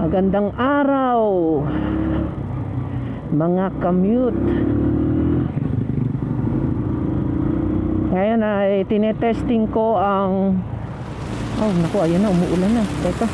Magandang araw mga commute. Ngayon ay tinetesting ko ang naku, ayan na, umuulan na. Teka.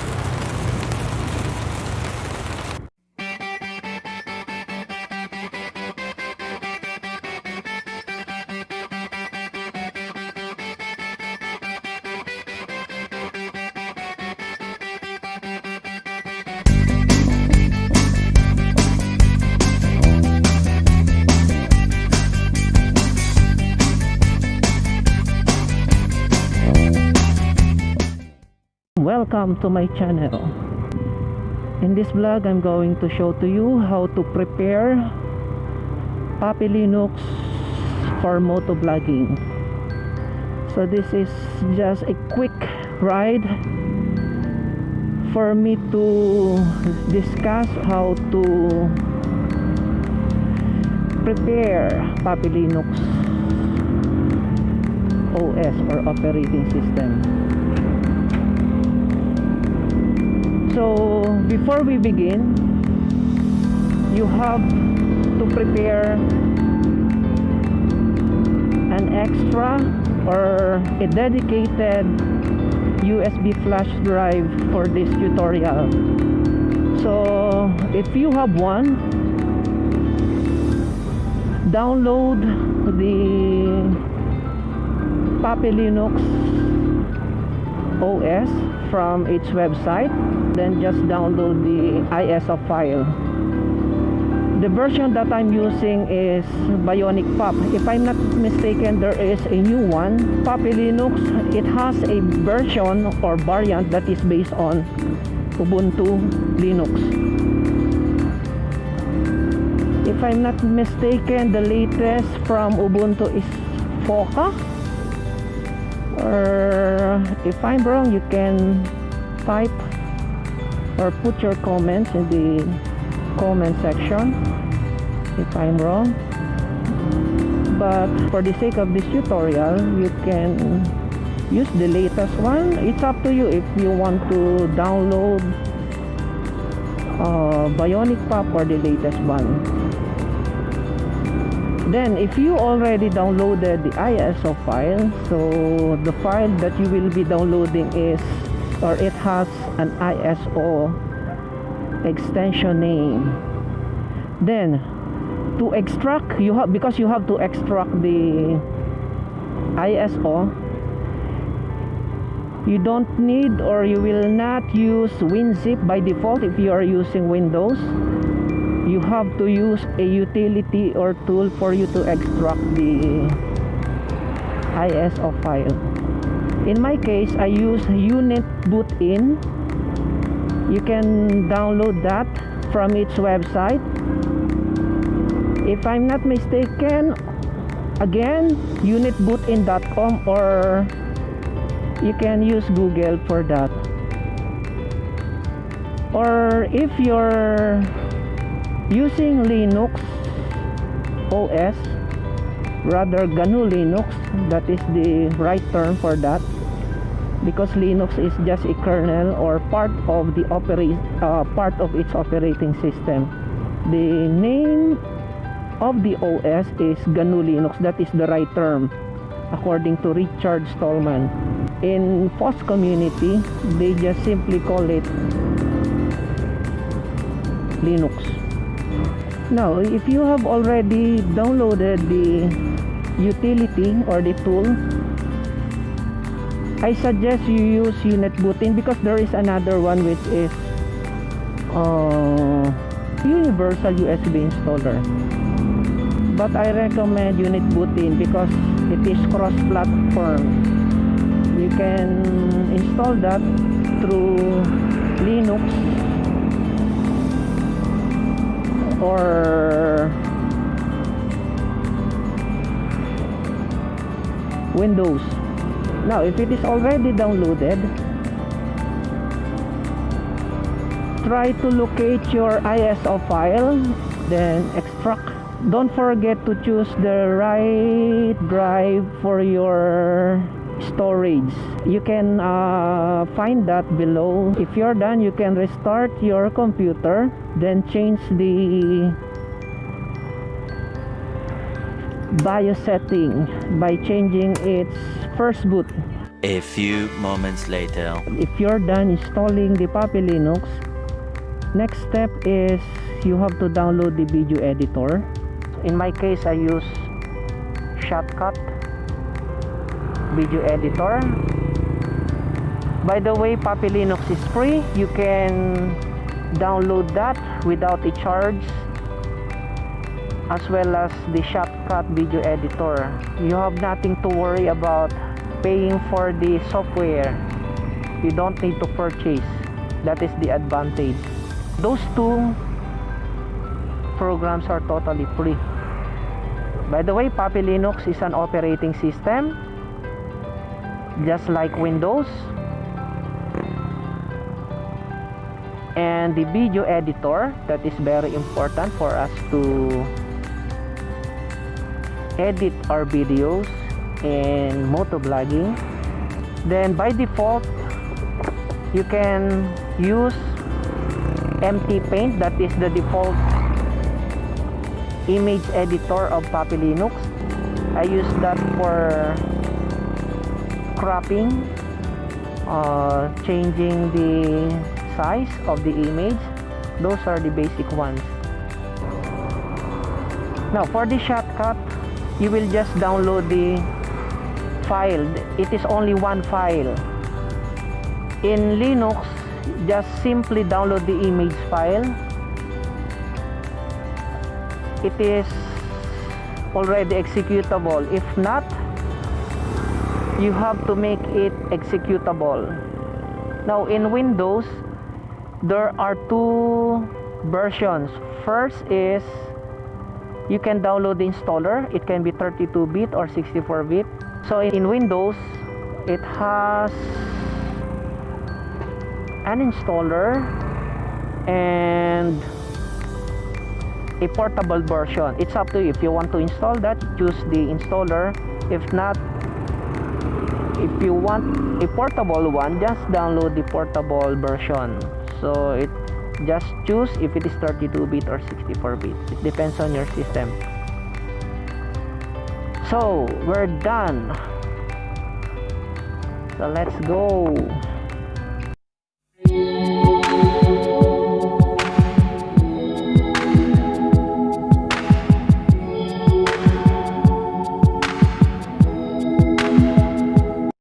Welcome to my channel. In this vlog, I'm going to show to you how to prepare Puppy Linux for motovlogging. So this is just a quick ride for me to discuss how to prepare Puppy Linux OS or operating system. So before we begin, you have to prepare an extra or a dedicated USB flash drive for this tutorial. So if you have one, download the Puppy Linux OS from its website, then just download the ISO file. The version that I'm using is Bionic Pup. If I'm not mistaken, there is a new one, Puppy Linux. It has a version or variant that is based on Ubuntu Linux. If I'm not mistaken, the latest from Ubuntu is FOSS. Or if I'm wrong, you can type or put your comments in the comment section if I'm wrong. But for the sake of this tutorial, you can use the latest one. It's up to you if you want to download Bionic Pup or the latest one. Then if you already downloaded the ISO file, so the file that you will be downloading is, or it has an ISO extension name. Then to extract, because you have to extract the ISO, you don't need or you will not use WinZip by default if you are using Windows. You have to use a utility or tool for you to extract the ISO file. In my case, I use Unetbootin. You can download that from its website. If I'm not mistaken, again, unetbootin.com, or you can use Google for that. Or if you're using Linux OS, rather GNU Linux, that is the right term for that, because Linux is just a kernel or part of the part of its operating system. The name of the OS is GNU Linux. That is the right term according to Richard Stallman. In FOSS community, they just simply call it Linux. Now, if you have already downloaded the utility or the tool, I suggest you use Unetbootin, because there is another one which is universal USB installer. But I recommend Unetbootin because it is cross-platform. You can install that through Linux or Windows. Now, if it is already downloaded, try to locate your ISO file, then extract. Don't forget to choose the right drive for your storage. You can find that below. If you're done, you can restart your computer, then change the BIOS setting by changing its first boot. A few moments later. If you're done installing the Puppy Linux, next step is you have to download the video editor. In my case, I use ShotCut video editor. By the way, Puppy Linux is free. You can download that without a charge, as well as the ShotCut video editor. You have nothing to worry about paying for the software. You don't need to purchase. That is the advantage. Those two programs are totally free. By the way, Puppy Linux is an operating system just like Windows, and the video editor, that is very important for us to edit our videos in motovlogging. Then by default, you can use MtPaint. That is the default image editor of Puppy Linux. I use that for cropping, changing the size of the image. Those are the basic ones. Now for the ShotCut, you will just download the file. It is only one file. In Linux, just simply download the image file. It is already executable. If not, you have to make it executable. Now in Windows, there are two versions. First is you can download the installer. It can be 32-bit or 64-bit. So in Windows, it has an installer and a portable version. It's up to you. If you want to install that, choose the installer. If not, if you want a portable one, just download the portable version. So it just choose if it is 32-bit or 64-bit. It depends on your system. So we're done. So let's go.